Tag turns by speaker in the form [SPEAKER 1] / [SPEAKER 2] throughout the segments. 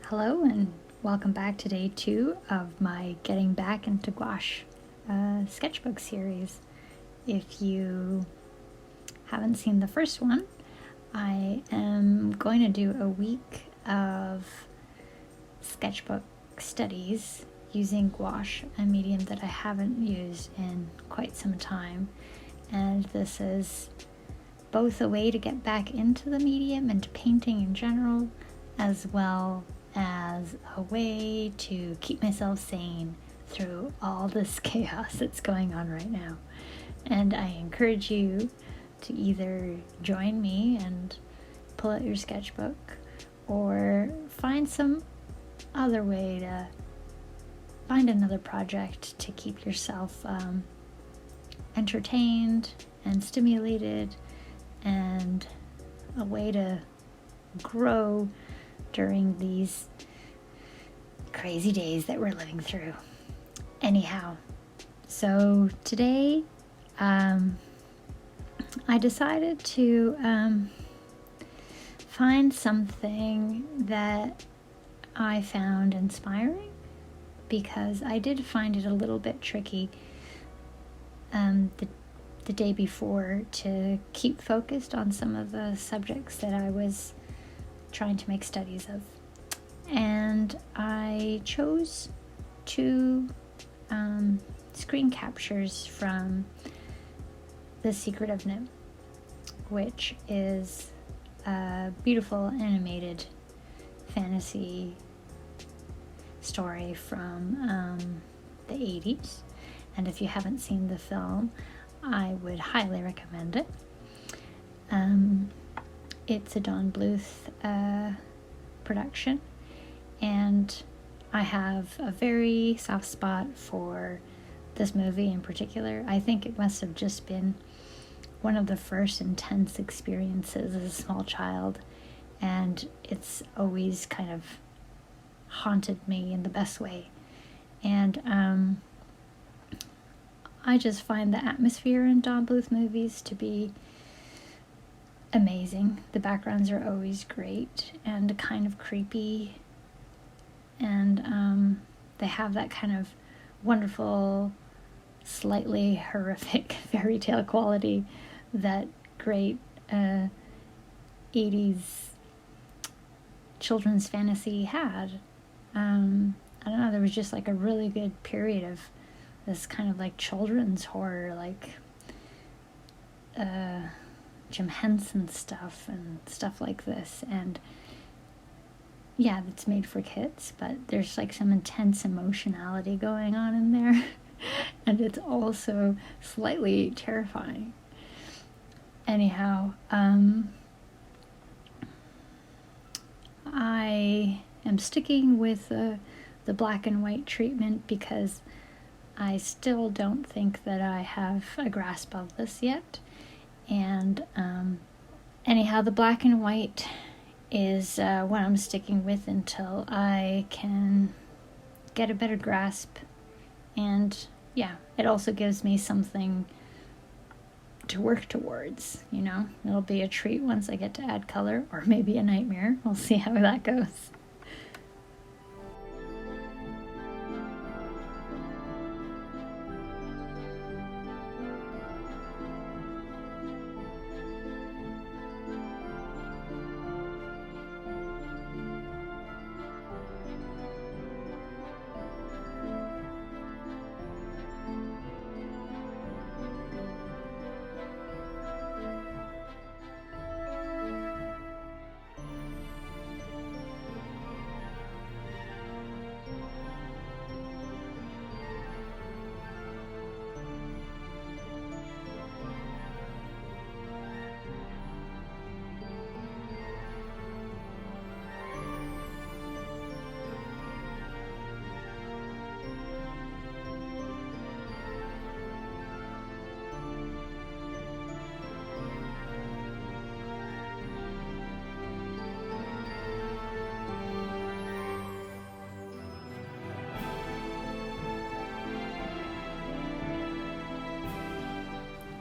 [SPEAKER 1] Hello and welcome back to day 2 of my Getting Back into Gouache sketchbook series. If you haven't seen the first one, I am going to do a week of sketchbook studies using gouache, a medium that I haven't used in quite some time. And this is both a way to get back into the medium and to painting in general, as well as a way to keep myself sane through all this chaos that's going on right now. And I encourage you to either join me and pull out your sketchbook or find some other way to find another project to keep yourself entertained and stimulated, and a way to grow during these crazy days that we're living through. Anyhow, so today I decided to find something that I found inspiring, because I did find it a little bit tricky the day before to keep focused on some of the subjects that I was trying to make studies of. And I chose two screen captures from The Secret of NIMH, which is a beautiful animated fantasy story from the 80s. And if you haven't seen the film, I would highly recommend it. It's a Don Bluth production, and I have a very soft spot for this movie in particular. I think it must have just been one of the first intense experiences as a small child, and it's always kind of haunted me in the best way. And I just find the atmosphere in Don Bluth movies to be amazing. The backgrounds are always great and kind of creepy, and they have that kind of wonderful, slightly horrific fairy tale quality that great 80s children's fantasy had. I don't know, there was just like a really good period of this kind of like children's horror, like Jim Henson stuff and stuff like this. And yeah, it's made for kids, but there's like some intense emotionality going on in there. And it's also slightly terrifying. Anyhow, I am sticking with the black and white treatment because I still don't think that I have a grasp of this yet. And anyhow, the black and white is what I'm sticking with until I can get a better grasp. And yeah, it also gives me something to work towards, you know. It'll be a treat once I get to add color, or maybe a nightmare. We'll see how that goes.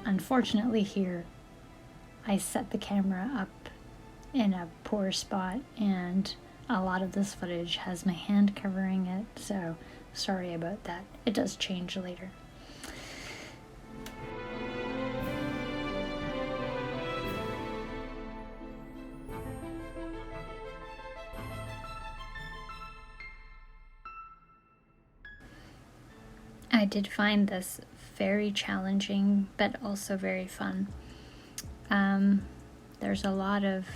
[SPEAKER 1] Unfortunately here, I set the camera up in a poor spot, and a lot of this footage has my hand covering it, so sorry about that. It does change later. I did find this very challenging, but also very fun. There's a lot of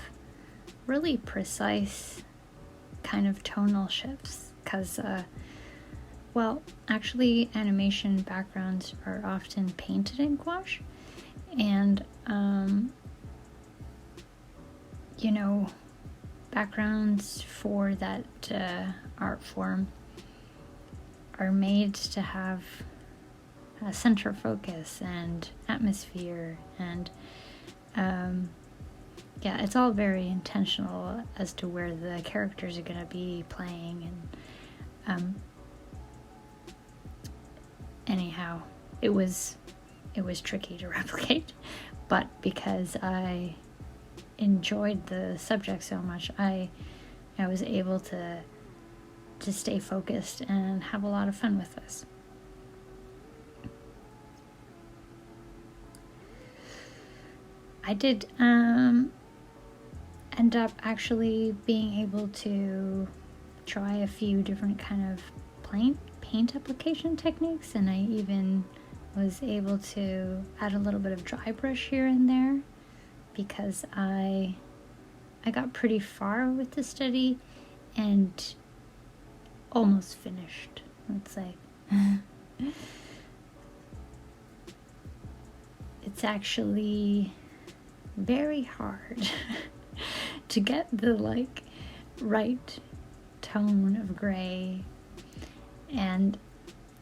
[SPEAKER 1] really precise kind of tonal shifts, because, well, actually animation backgrounds are often painted in gouache, and, you know, backgrounds for that art form are made to have a center focus and atmosphere, and yeah, it's all very intentional as to where the characters are going to be playing, and anyhow, it was tricky to replicate, but because I enjoyed the subject so much, I was able to stay focused and have a lot of fun with this. I did end up actually being able to try a few different kind of paint application techniques, and I even was able to add a little bit of dry brush here and there, because I got pretty far with the study and almost finished, let's say. It's actually very hard to get the right tone of gray, and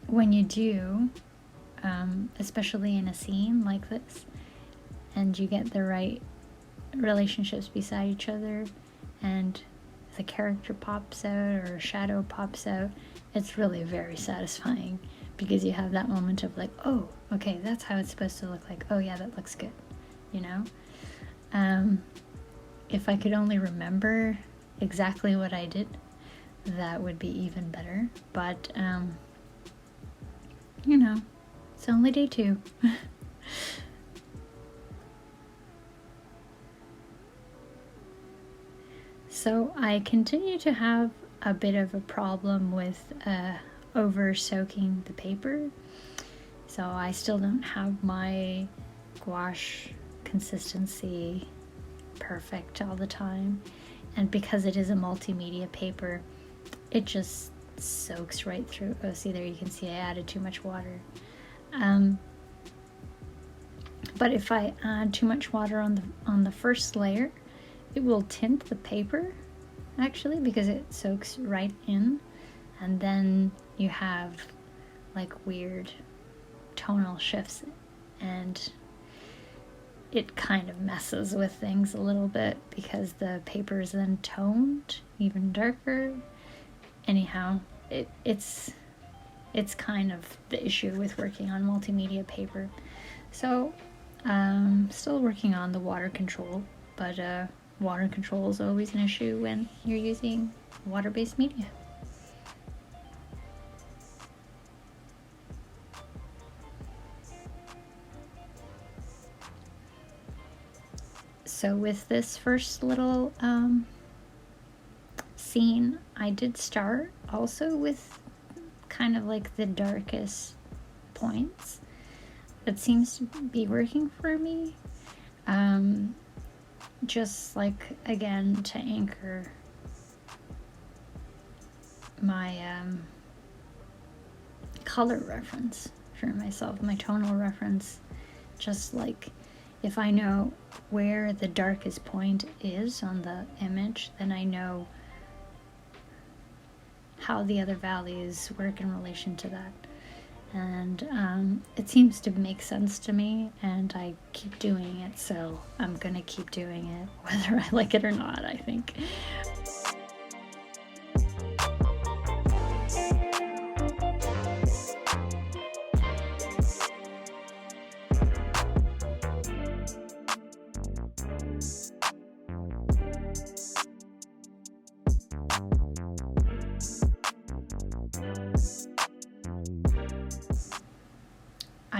[SPEAKER 1] when you do, especially in a scene like this, and you get the right relationships beside each other, and the character pops out or a shadow pops out, it's really very satisfying, because you have that moment of like, oh, okay, that's how it's supposed to look like. Oh yeah, that looks good, you know? If I could only remember exactly what I did, that would be even better, but you know, it's only day 2. So I continue to have a bit of a problem with over soaking the paper, so I still don't have my gouache consistency perfect all the time, and because it is a multimedia paper, it just soaks right through. Oh, see, there you can see I added too much water. But if I add too much water on the first layer, it will tint the paper, actually, because it soaks right in, and then you have like weird tonal shifts, and it kind of messes with things a little bit because the paper is then toned even darker. Anyhow, it's kind of the issue with working on multimedia paper. So still working on the water control, but water control is always an issue when you're using water-based media. So with this first little scene, I did start also with kind of like the darkest points. That seems to be working for me. Just like, again, to anchor my color reference for myself, my tonal reference. Just like, if I know where the darkest point is on the image, then I know how the other values work in relation to that. And it seems to make sense to me, and I keep doing it, so I'm gonna keep doing it whether I like it or not, I think.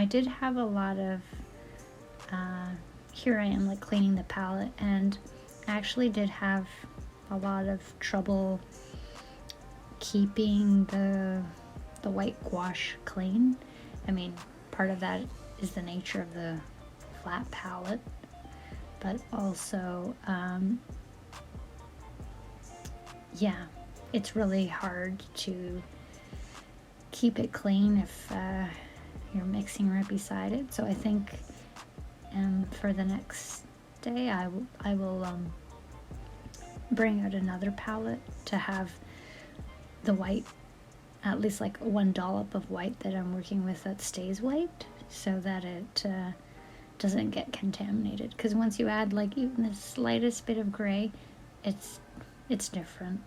[SPEAKER 1] I did have a lot of, here I am like cleaning the palette, and I actually did have a lot of trouble keeping the white gouache clean. I mean, part of that is the nature of the flat palette, but also, yeah, it's really hard to keep it clean if you're mixing right beside it. So I think for the next day I will bring out another palette to have the white, at least like one dollop of white that I'm working with that stays white, so that it doesn't get contaminated. Because once you add like even the slightest bit of gray, it's different.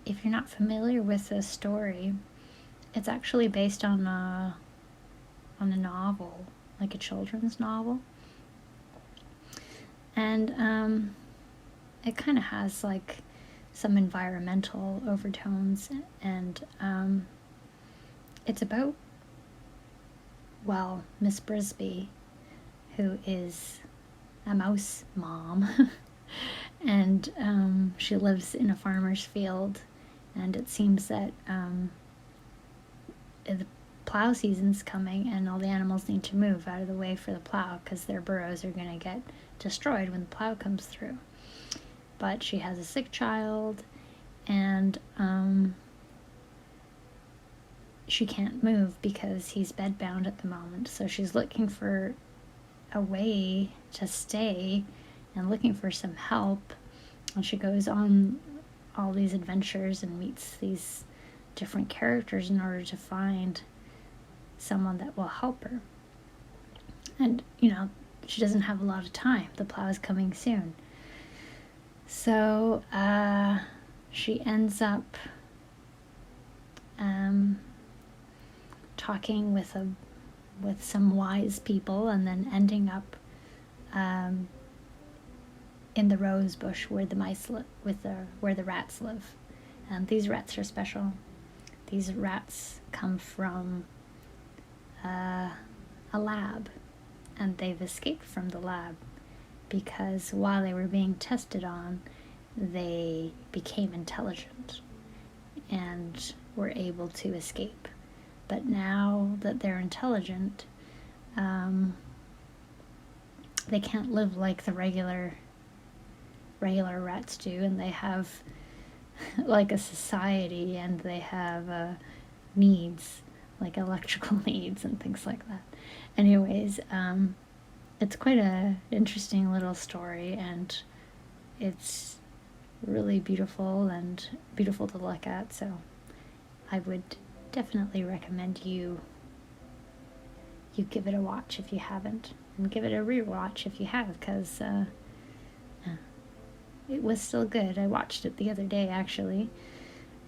[SPEAKER 1] If you're not familiar with this story, it's actually based on a novel, like a children's novel, and it kind of has like some environmental overtones, and it's about, well, Miss Brisby, who is a mouse mom, and she lives in a farmer's field, and it seems that the plow season's coming and all the animals need to move out of the way for the plow because their burrows are going to get destroyed when the plow comes through. But she has a sick child, and she can't move because he's bedbound at the moment, so she's looking for a way to stay and looking for some help, and she goes on all these adventures and meets these different characters in order to find someone that will help her. And she doesn't have a lot of time. The plow is coming soon, so she ends up talking with some wise people, and then ending up in the rose bush where the mice live, where the rats live. And these rats are special. These rats come from a lab, and they've escaped from the lab because while they were being tested on, they became intelligent and were able to escape. But now that they're intelligent, they can't live like the regular rats do, and they have like a society, and they have needs, like electrical needs and things like that. Anyways, it's quite a interesting little story, and it's really beautiful to look at, so I would definitely recommend you give it a watch if you haven't, and give it a rewatch if you have, because it was still good. I watched it the other day, actually,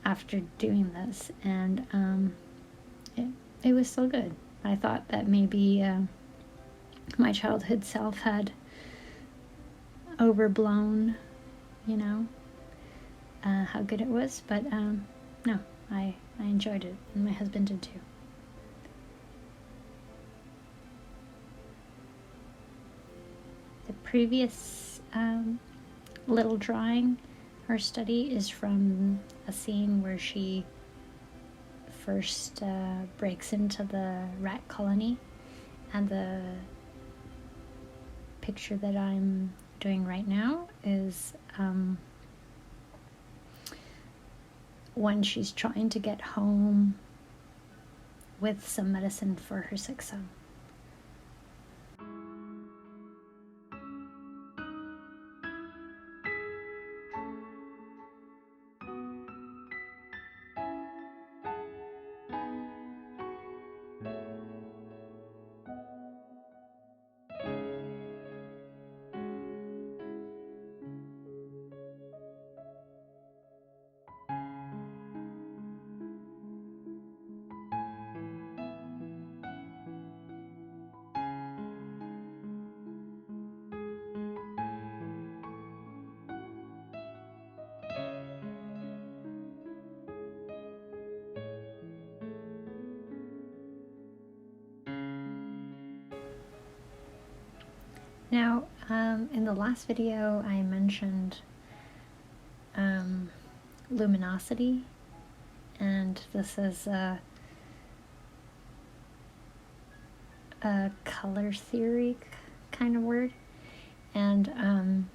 [SPEAKER 1] after doing this, and it was still good. I thought that maybe my childhood self had overblown, how good it was, but no, I enjoyed it, and my husband did too. The previous little drawing or study is from a scene where she first breaks into the rat colony, and the picture that I'm doing right now is when she's trying to get home with some medicine for her sick son. Now, in the last video, I mentioned luminosity, and this is a color theory kind of word, and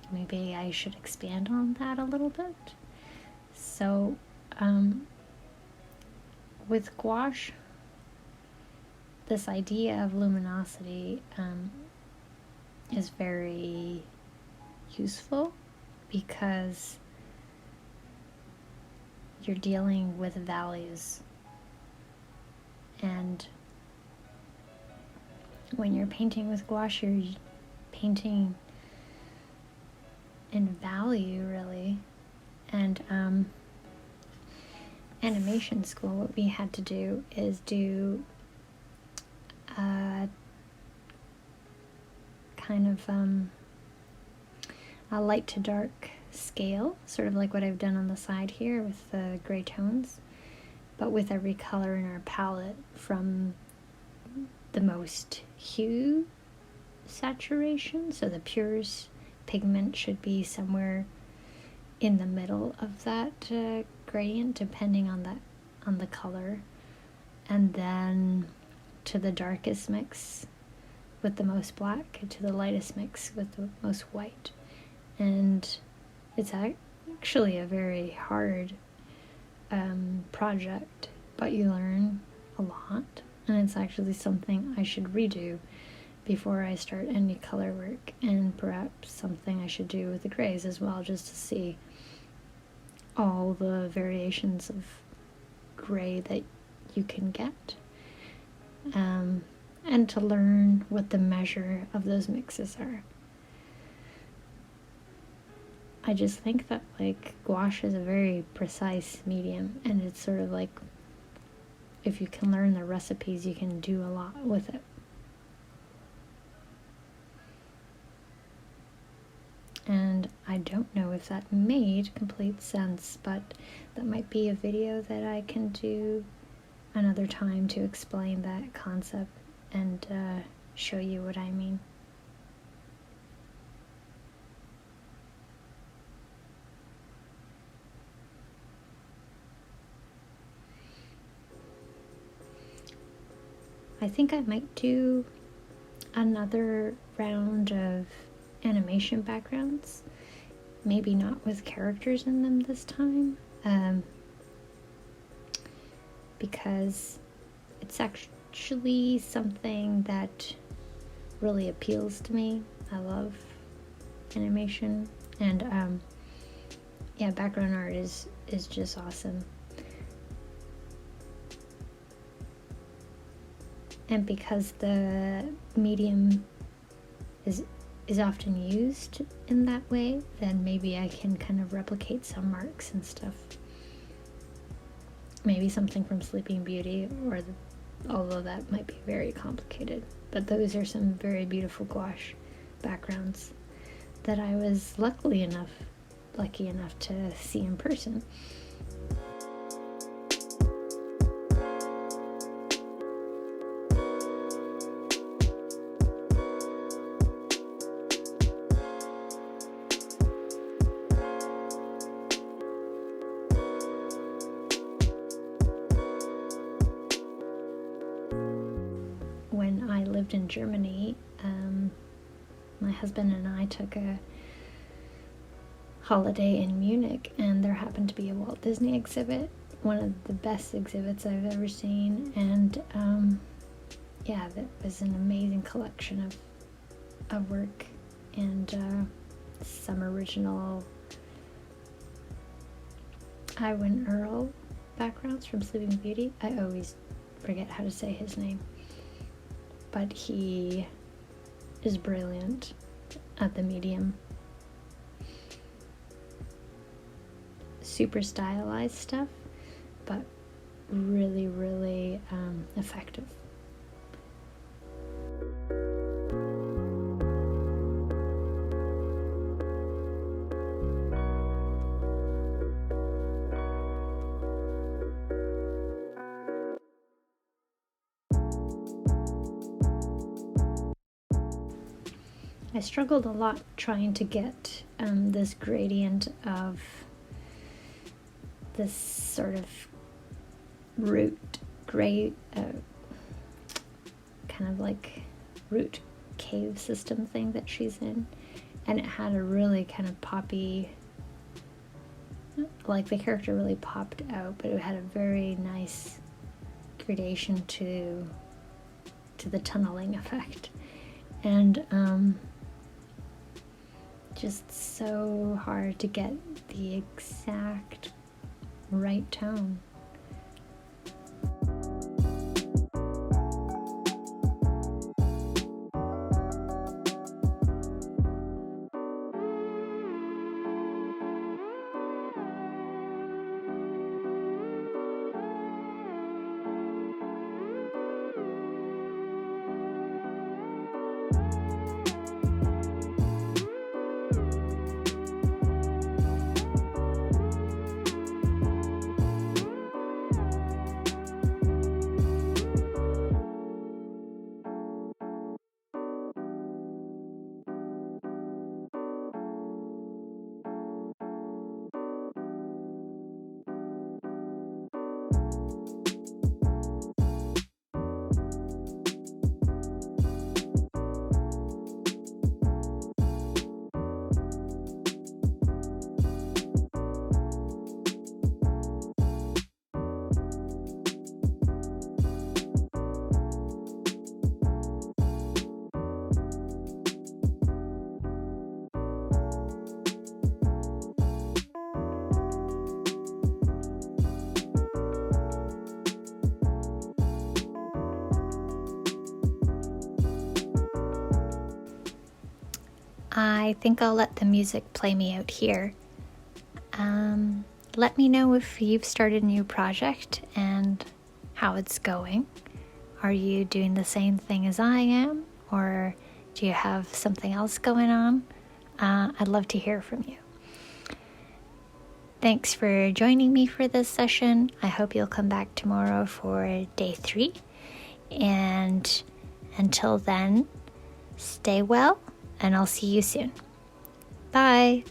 [SPEAKER 1] maybe I should expand on that a little bit. So, with gouache, this idea of luminosity is very useful because you're dealing with values, and when you're painting with gouache, you're painting in value, really. And animation school, what we had to do is do kind of a light to dark scale, sort of like what I've done on the side here with the gray tones, but with every color in our palette from the most hue saturation, so the purest pigment should be somewhere in the middle of that gradient, depending on the color, and then to the darkest mix with the most black, to the lightest mix with the most white. And it's actually a very hard project, but you learn a lot, and it's actually something I should redo before I start any color work, and perhaps something I should do with the grays as well, just to see all the variations of gray that you can get, and to learn what the measure of those mixes are. I just think that like gouache is a very precise medium, and it's sort of like if you can learn the recipes, you can do a lot with it. And I don't know if that made complete sense, but that might be a video that I can do another time to explain that concept and show you what I mean. I think I might do another round of animation backgrounds, maybe not with characters in them this time, because it's actually something that really appeals to me. I love animation, and yeah, background art is just awesome. And because the medium is often used in that way, then maybe I can kind of replicate some marks and stuff. Maybe something from Sleeping Beauty, although that might be very complicated. But those are some very beautiful gouache backgrounds that I was lucky enough to see in person. When I lived in Germany, my husband and I took a holiday in Munich, and there happened to be a Walt Disney exhibit one of the best exhibits I've ever seen, and yeah, that was an amazing collection of work, and some original Iwan Earl backgrounds from Sleeping Beauty. I always forget how to say his name, but he is brilliant at the medium. Super stylized stuff, but really, really effective. I struggled a lot trying to get this gradient of this sort of root gray, kind of like root cave system thing that she's in, and it had a really kind of poppy, like the character really popped out, but it had a very nice gradation to the tunneling effect, and just so hard to get the exact right tone. I think I'll let the music play me out here. Let me know if you've started a new project and how it's going. Are you doing the same thing as I am, or do you have something else going on? I'd love to hear from you. Thanks for joining me for this session. I hope you'll come back tomorrow for day 3. And until then, stay well, and I'll see you soon. Bye.